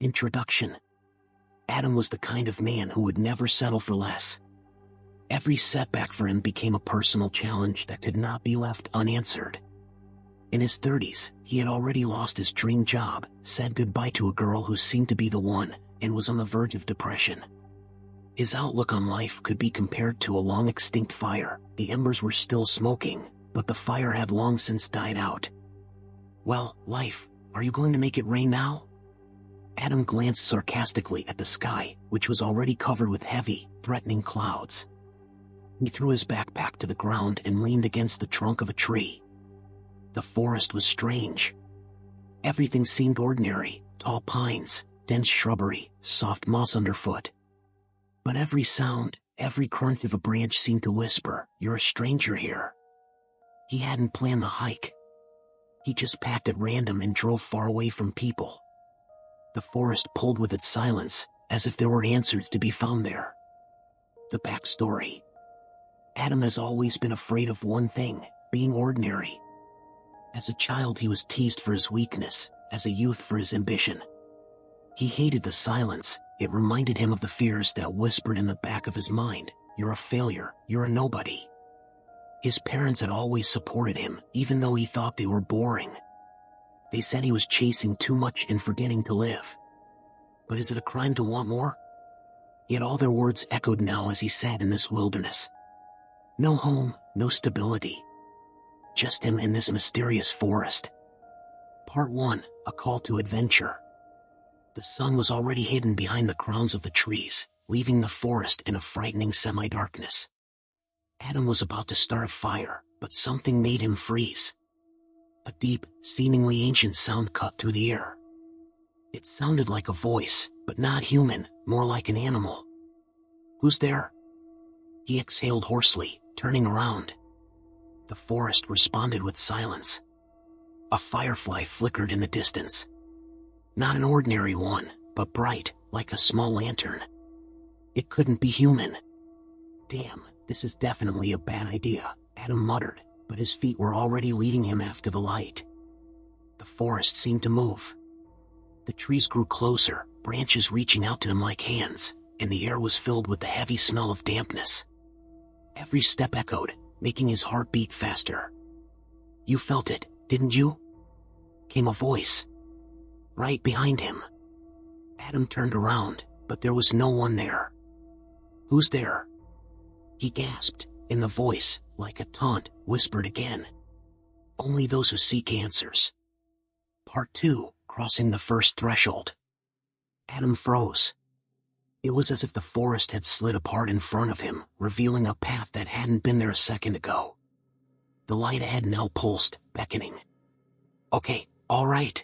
Introduction. Adam was the kind of man who would never settle for less. Every setback for him became a personal challenge that could not be left unanswered. In his 30s, he had already lost his dream job, said goodbye to a girl who seemed to be the one, and was on the verge of depression. His outlook on life could be compared to a long-extinct fire. The embers were still smoking, but the fire had long since died out. "Well, life, are you going to make it rain now?" Adam glanced sarcastically at the sky, which was already covered with heavy, threatening clouds. He threw his backpack to the ground and leaned against the trunk of a tree. The forest was strange. Everything seemed ordinary: tall pines, dense shrubbery, soft moss underfoot. But every sound, every crunch of a branch seemed to whisper, "You're a stranger here." He hadn't planned the hike. He just packed at random and drove far away from people. The forest pulled with its silence, as if there were answers to be found there. The backstory. Adam has always been afraid of one thing: being ordinary. As a child, he was teased for his weakness, as a youth for his ambition. He hated the silence. It reminded him of the fears that whispered in the back of his mind: "You're a failure, you're a nobody." His parents had always supported him, even though he thought they were boring. They said he was chasing too much and forgetting to live. But is it a crime to want more? Yet all their words echoed now as he sat in this wilderness. No home, no stability. Just him in this mysterious forest. Part 1, a call to adventure. The sun was already hidden behind the crowns of the trees, leaving the forest in a frightening semi-darkness. Adam was about to start a fire, but something made him freeze. A deep, seemingly ancient sound cut through the air. It sounded like a voice, but not human, more like an animal. "Who's there?" He exhaled hoarsely, turning around. The forest responded with silence. A firefly flickered in the distance. Not an ordinary one, but bright, like a small lantern. It couldn't be human. "Damn, this is definitely a bad idea," Adam muttered, but his feet were already leading him after the light. The forest seemed to move. The trees grew closer, branches reaching out to him like hands, and the air was filled with the heavy smell of dampness. Every step echoed, making his heart beat faster. "You felt it, didn't you?" came a voice. Right behind him. Adam turned around, but there was no one there. "Who's there?" he gasped, and the voice, like a taunt, whispered again. "Only those who seek answers." Part 2, crossing the first threshold. Adam froze. It was as if the forest had slid apart in front of him, revealing a path that hadn't been there a second ago. The light ahead now pulsed, beckoning. "Okay, all right.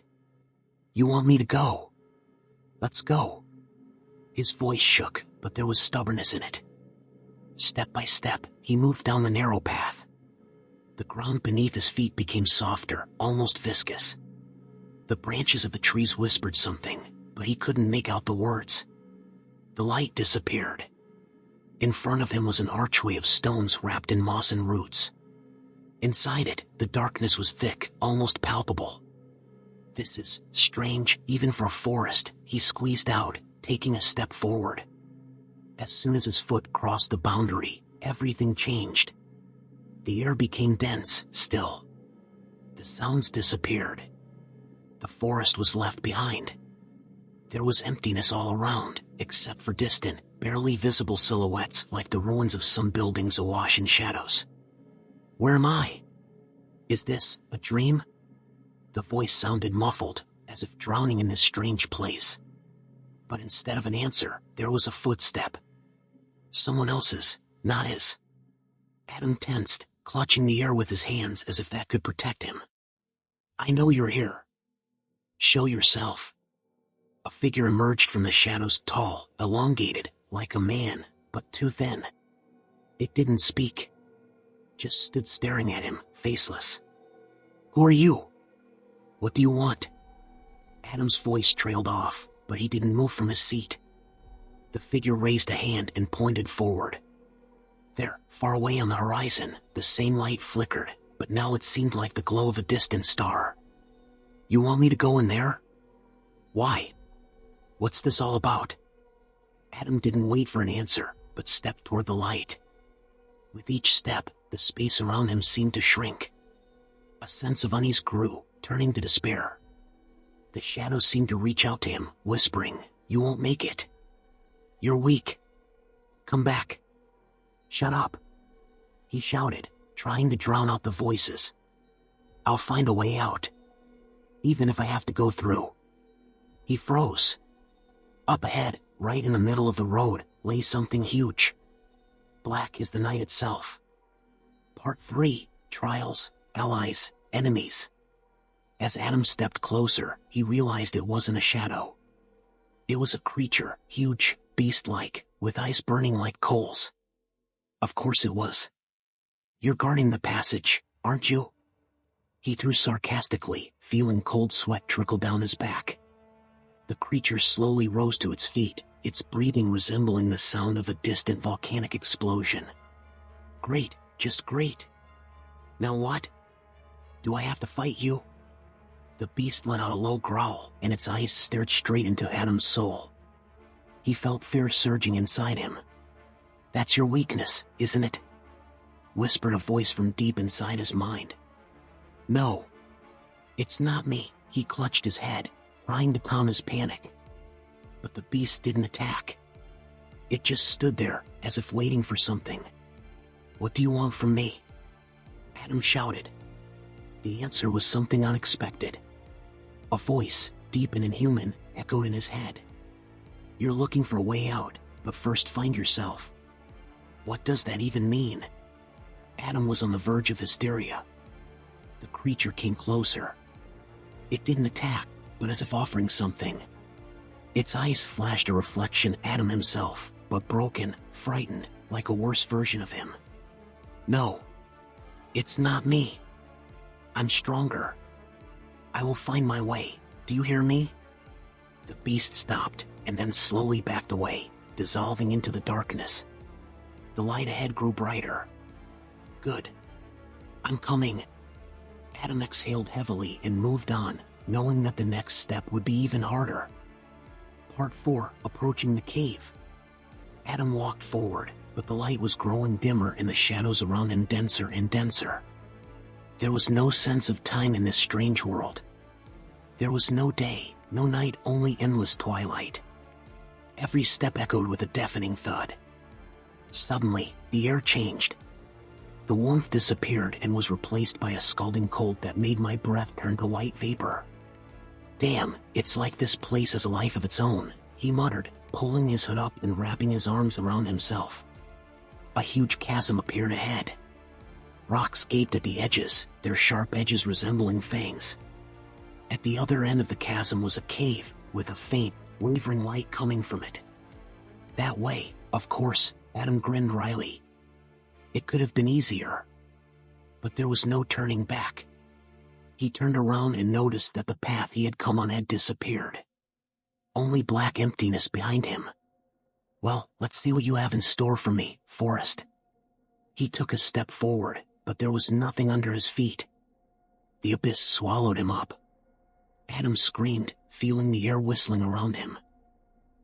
You want me to go? Let's go." His voice shook, but there was stubbornness in it. Step by step, he moved down the narrow path. The ground beneath his feet became softer, almost viscous. The branches of the trees whispered something, but he couldn't make out the words. The light disappeared. In front of him was an archway of stones wrapped in moss and roots. Inside it, the darkness was thick, almost palpable. "This is strange, even for a forest," he squeezed out, taking a step forward. As soon as his foot crossed the boundary, everything changed. The air became dense, still. The sounds disappeared. The forest was left behind. There was emptiness all around, except for distant, barely visible silhouettes like the ruins of some buildings awash in shadows. "Where am I? Is this a dream?" The voice sounded muffled, as if drowning in this strange place. But instead of an answer, there was a footstep. Someone else's, not his. Adam tensed, clutching the air with his hands as if that could protect him. "I know you're here. Show yourself." A figure emerged from the shadows, tall, elongated, like a man, but too thin. It didn't speak. Just stood staring at him, faceless. "Who are you? What do you want?" Adam's voice trailed off, but he didn't move from his seat. The figure raised a hand and pointed forward. There, far away on the horizon, the same light flickered, but now it seemed like the glow of a distant star. "You want me to go in there? Why?" What's this all about? Adam didn't wait for an answer, but stepped toward the light. With each step, the space around him seemed to shrink. A sense of unease grew, turning to despair. The shadows seemed to reach out to him, whispering, "You won't make it. You're weak. Come back. Shut up," he shouted, trying to drown out the voices. "I'll find a way out, even if I have to go through." He froze. Up ahead, right in the middle of the road, lay something huge. Black as the night itself. Part 3, Trials, Allies, Enemies. As Adam stepped closer, he realized it wasn't a shadow. It was a creature, huge, beast-like, with eyes burning like coals. Of course it was. "You're guarding the passage, aren't you?" he threw sarcastically, feeling cold sweat trickle down his back. The creature slowly rose to its feet, its breathing resembling the sound of a distant volcanic explosion. "Great, just great. Now what? Do I have to fight you?" The beast let out a low growl, and its eyes stared straight into Adam's soul. He felt fear surging inside him. "That's your weakness, isn't it?" whispered a voice from deep inside his mind. "No. It's not me." He clutched his head, trying to calm his panic. But the beast didn't attack. It just stood there, as if waiting for something. "What do you want from me?" Adam shouted. The answer was something unexpected. A voice, deep and inhuman, echoed in his head. "You're looking for a way out, but first find yourself." What does that even mean? Adam was on the verge of hysteria. The creature came closer. It didn't attack, but as if offering something. Its eyes flashed a reflection Adam himself, but broken, frightened, like a worse version of him. "No. It's not me. I'm stronger. I will find my way. Do you hear me?" The beast stopped, and then slowly backed away, dissolving into the darkness. The light ahead grew brighter. "Good. I'm coming." Adam exhaled heavily and moved on, knowing that the next step would be even harder. Part 4, Approaching the Cave. Adam walked forward, but the light was growing dimmer and the shadows around him denser and denser. There was no sense of time in this strange world. There was no day, no night, only endless twilight. Every step echoed with a deafening thud. Suddenly, the air changed. The warmth disappeared and was replaced by a scalding cold that made my breath turn to white vapor. "Damn, it's like this place has a life of its own," he muttered, pulling his hood up and wrapping his arms around himself. A huge chasm appeared ahead. Rocks gaped at the edges, their sharp edges resembling fangs. At the other end of the chasm was a cave, with a faint, wavering light coming from it. That way, of course, Adam grinned wryly. It could have been easier. But there was no turning back. He turned around and noticed that the path he had come on had disappeared. Only black emptiness behind him. "Well, let's see what you have in store for me, Forrest." He took a step forward, but there was nothing under his feet. The abyss swallowed him up. Adam screamed, feeling the air whistling around him.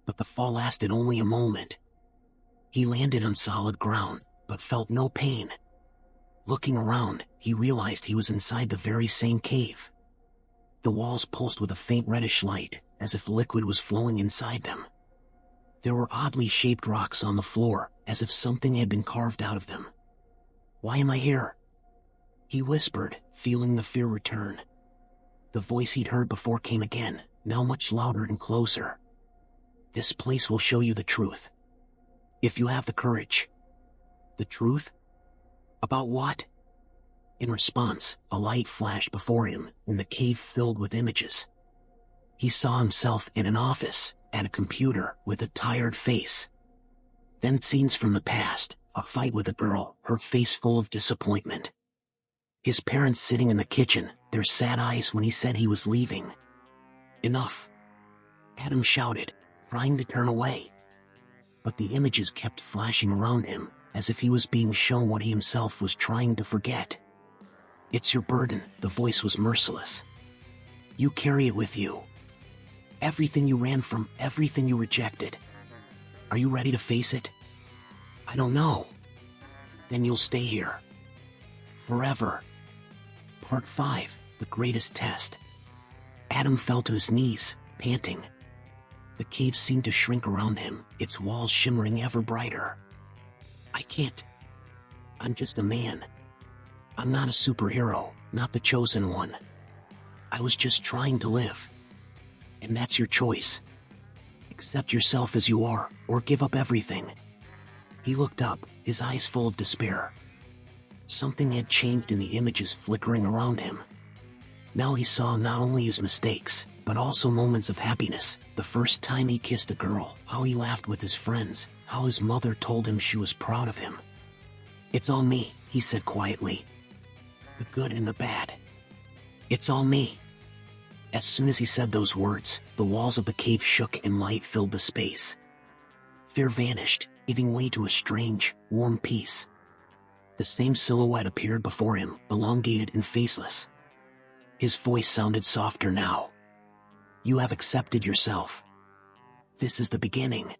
But the fall lasted only a moment. He landed on solid ground, but felt no pain. Looking around, he realized he was inside the very same cave. The walls pulsed with a faint reddish light, as if liquid was flowing inside them. There were oddly shaped rocks on the floor, as if something had been carved out of them. "Why am I here?" he whispered, feeling the fear return. The voice he'd heard before came again, now much louder and closer. "This place will show you the truth. If you have the courage." "The truth? About what?" In response, a light flashed before him, and the cave filled with images. He saw himself in an office, at a computer, with a tired face. Then scenes from the past, a fight with a girl, her face full of disappointment. His parents sitting in the kitchen, their sad eyes when he said he was leaving. "Enough!" Adam shouted, trying to turn away. But the images kept flashing around him, as if he was being shown what he himself was trying to forget. "It's your burden," the voice was merciless. "You carry it with you. Everything you ran from, everything you rejected. Are you ready to face it? I don't know. Then you'll stay here. Forever. Part 5, the greatest test. Adam fell to his knees, panting. The cave seemed to shrink around him, its walls shimmering ever brighter. I can't. I'm just a man. I'm not a superhero, not the chosen one. I was just trying to live. And that's your choice. Accept yourself as you are, or give up everything. He looked up, his eyes full of despair. Something had changed in the images flickering around him. Now he saw not only his mistakes, but also moments of happiness. The first time he kissed a girl, how he laughed with his friends, how his mother told him she was proud of him. It's all me, he said quietly. The good and the bad. It's all me. As soon as he said those words, the walls of the cave shook and light filled the space. Fear vanished, giving way to a strange, warm peace. The same silhouette appeared before him, elongated and faceless. His voice sounded softer now. You have accepted yourself. This is the beginning.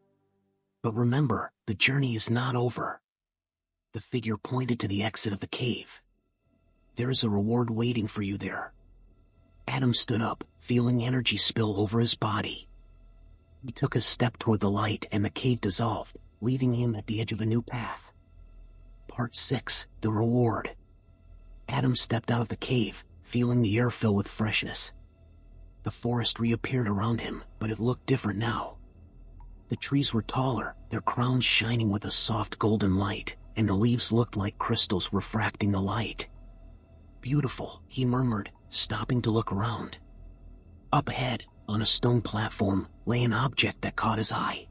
But remember, the journey is not over. The figure pointed to the exit of the cave. There is a reward waiting for you there. Adam stood up, feeling energy spill over his body. He took a step toward the light and the cave dissolved, leaving him at the edge of a new path. Part 6, the reward. Adam stepped out of the cave, feeling the air fill with freshness. The forest reappeared around him, but it looked different now. The trees were taller, their crowns shining with a soft golden light, and the leaves looked like crystals refracting the light. Beautiful, he murmured, stopping to look around. Up ahead, on a stone platform, lay an object that caught his eye.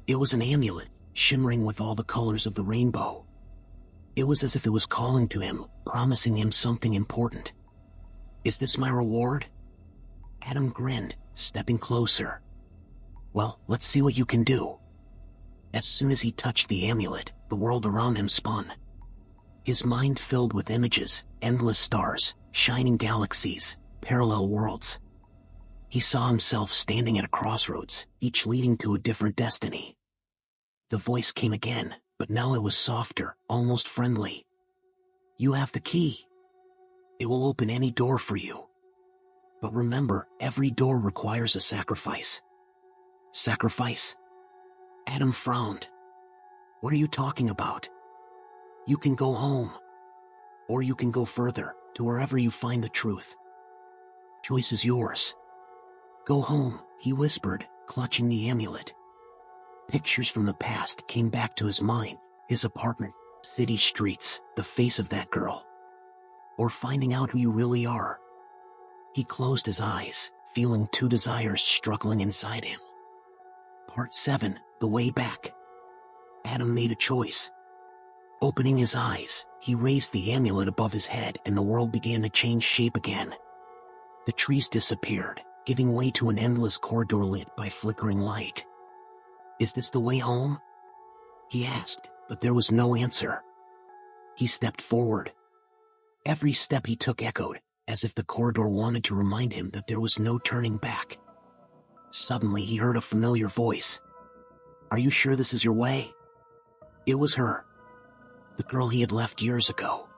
It was an amulet, shimmering with all the colors of the rainbow. It was as if it was calling to him, promising him something important. Is this my reward? Adam grinned, stepping closer. Well, let's see what you can do. As soon as he touched the amulet, the world around him spun. His mind filled with images, endless stars, shining galaxies, parallel worlds. He saw himself standing at a crossroads, each leading to a different destiny. The voice came again, but now it was softer, almost friendly. You have the key. It will open any door for you. But remember, every door requires a sacrifice. Sacrifice? Adam frowned. What are you talking about? You can go home. Or you can go further, to wherever you find the truth. Choice is yours. Go home, he whispered, clutching the amulet. Pictures from the past came back to his mind, his apartment, city streets, the face of that girl. Or finding out who you really are. He closed his eyes, feeling two desires struggling inside him. Part 7, the way back. Adam made a choice. Opening his eyes, he raised the amulet above his head and the world began to change shape again. The trees disappeared, giving way to an endless corridor lit by flickering light. Is this the way home? He asked, but there was no answer. He stepped forward. Every step he took echoed, as if the corridor wanted to remind him that there was no turning back. Suddenly he heard a familiar voice. Are you sure this is your way? It was her. The girl he had left years ago.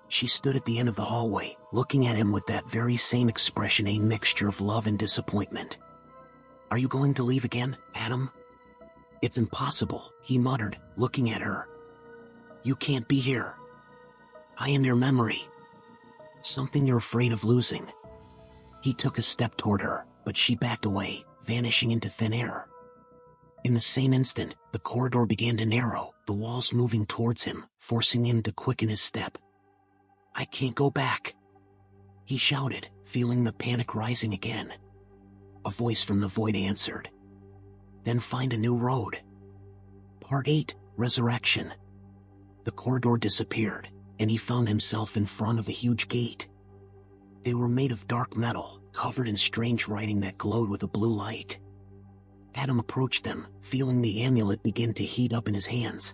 She stood at the end of the hallway, looking at him with that very same expression, a mixture of love and disappointment. Are you going to leave again, Adam? It's impossible, he muttered, looking at her. You can't be here. I am your memory. Something you're afraid of losing. He took a step toward her, but she backed away, vanishing into thin air. In the same instant, the corridor began to narrow, the walls moving towards him, forcing him to quicken his step. I can't go back, he shouted, feeling the panic rising again. A voice from the void answered. Then find a new road. Part 8, Resurrection. The corridor disappeared, and he found himself in front of a huge gate. They were made of dark metal, covered in strange writing that glowed with a blue light. Adam approached them, feeling the amulet begin to heat up in his hands.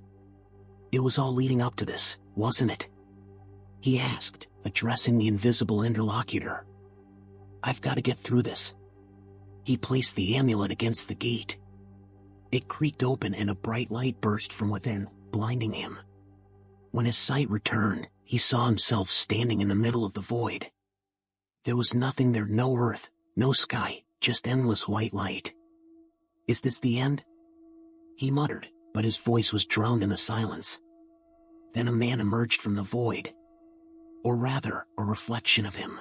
It was all leading up to this, wasn't it? He asked, addressing the invisible interlocutor. I've got to get through this. He placed the amulet against the gate. It creaked open and a bright light burst from within, blinding him. When his sight returned, he saw himself standing in the middle of the void. There was nothing there, no earth, no sky, just endless white light. "Is this the end?" he muttered, but his voice was drowned in the silence. Then a man emerged from the void. Or rather, a reflection of him.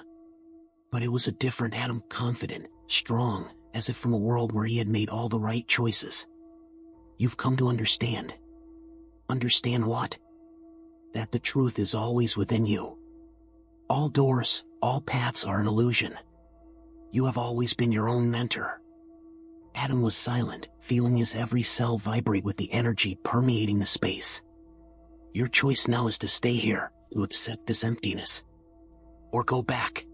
But it was a different Adam, confident, strong, as if from a world where he had made all the right choices. "You've come to understand." "Understand what?" "That the truth is always within you. All doors, all paths are an illusion. You have always been your own mentor." Adam was silent, feeling his every cell vibrate with the energy permeating the space. "Your choice now is to stay here, to accept this emptiness. Or go back.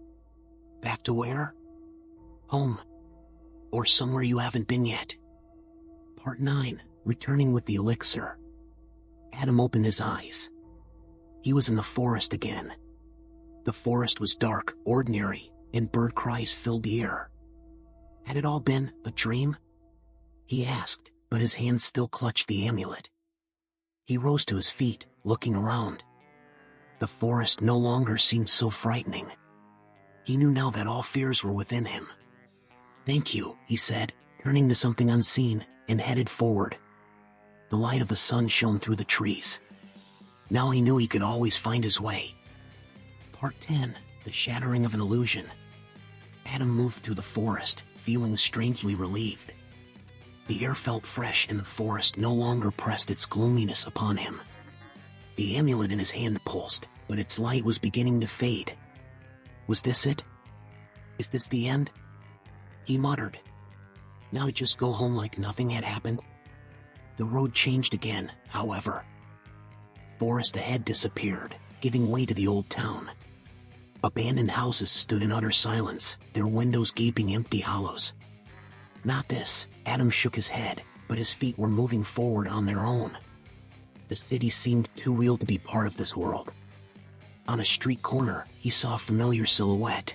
Back to where? Home. Or somewhere you haven't been yet." Part 9. Returning with the elixir. Adam opened his eyes. He was in the forest again. The forest was dark, ordinary, and bird cries filled the air. Had it all been a dream? He asked, but his hand still clutched the amulet. He rose to his feet, looking around. The forest no longer seemed so frightening. He knew now that all fears were within him. "Thank you," he said, turning to something unseen, and headed forward. The light of the sun shone through the trees. Now he knew he could always find his way. Part 10. The shattering of an illusion. Adam moved through the forest, feeling strangely relieved. The air felt fresh and the forest no longer pressed its gloominess upon him. The amulet in his hand pulsed, but its light was beginning to fade. Was this it? Is this the end? He muttered. Now he'd just go home like nothing had happened. The road changed again, however. Forest ahead disappeared, giving way to the old town. Abandoned houses stood in utter silence, their windows gaping empty hollows. Not this, Adam shook his head, but his feet were moving forward on their own. The city seemed too real to be part of this world. On a street corner, he saw a familiar silhouette.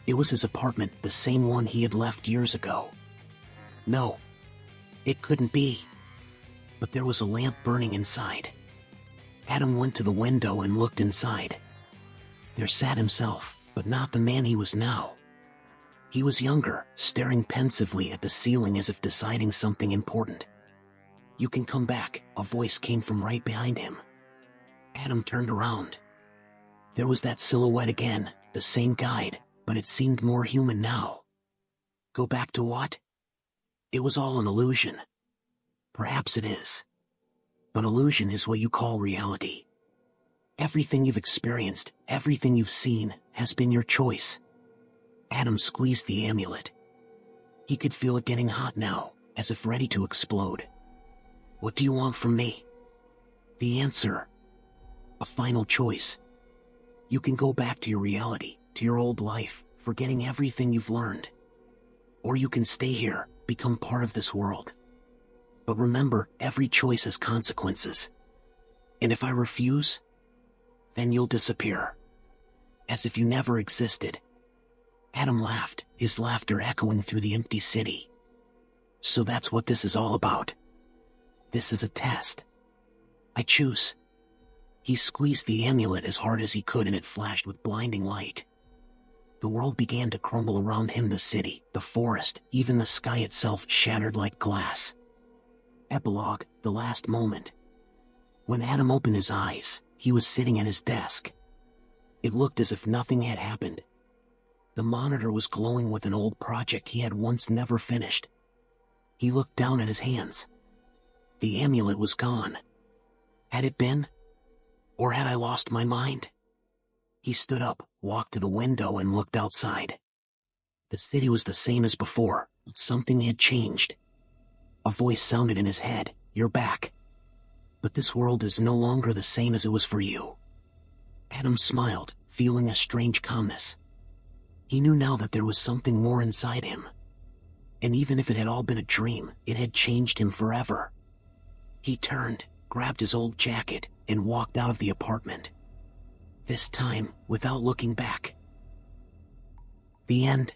It was his apartment, the same one he had left years ago. No, it couldn't be. But there was a lamp burning inside. Adam went to the window and looked inside. There sat himself, but not the man he was now. He was younger, staring pensively at the ceiling as if deciding something important. "You can come back," a voice came from right behind him. Adam turned around. There was that silhouette again, the same guide, but it seemed more human now. Go back to what? It was all an illusion. Perhaps it is. But illusion is what you call reality. Everything you've experienced, everything you've seen, has been your choice. Adam squeezed the amulet. He could feel it getting hot now, as if ready to explode. What do you want from me? The answer. A final choice. You can go back to your reality, to your old life, forgetting everything you've learned. Or you can stay here, become part of this world. But remember, every choice has consequences. And if I refuse, then you'll disappear. As if you never existed. Adam laughed, his laughter echoing through the empty city. So that's what this is all about. This is a test. I choose. He squeezed the amulet as hard as he could and it flashed with blinding light. The world began to crumble around him, the city, the forest, even the sky itself shattered like glass. Epilogue, the last moment. When Adam opened his eyes, he was sitting at his desk. It looked as if nothing had happened. The monitor was glowing with an old project he had once never finished. He looked down at his hands. The amulet was gone. Had it been? Or had I lost my mind? He stood up, walked to the window and looked outside. The city was the same as before, but something had changed. A voice sounded in his head, "You're back. But this world is no longer the same as it was for you." Adam smiled, feeling a strange calmness. He knew now that there was something more inside him. And even if it had all been a dream, it had changed him forever. He turned, grabbed his old jacket, and walked out of the apartment. This time, without looking back. The end.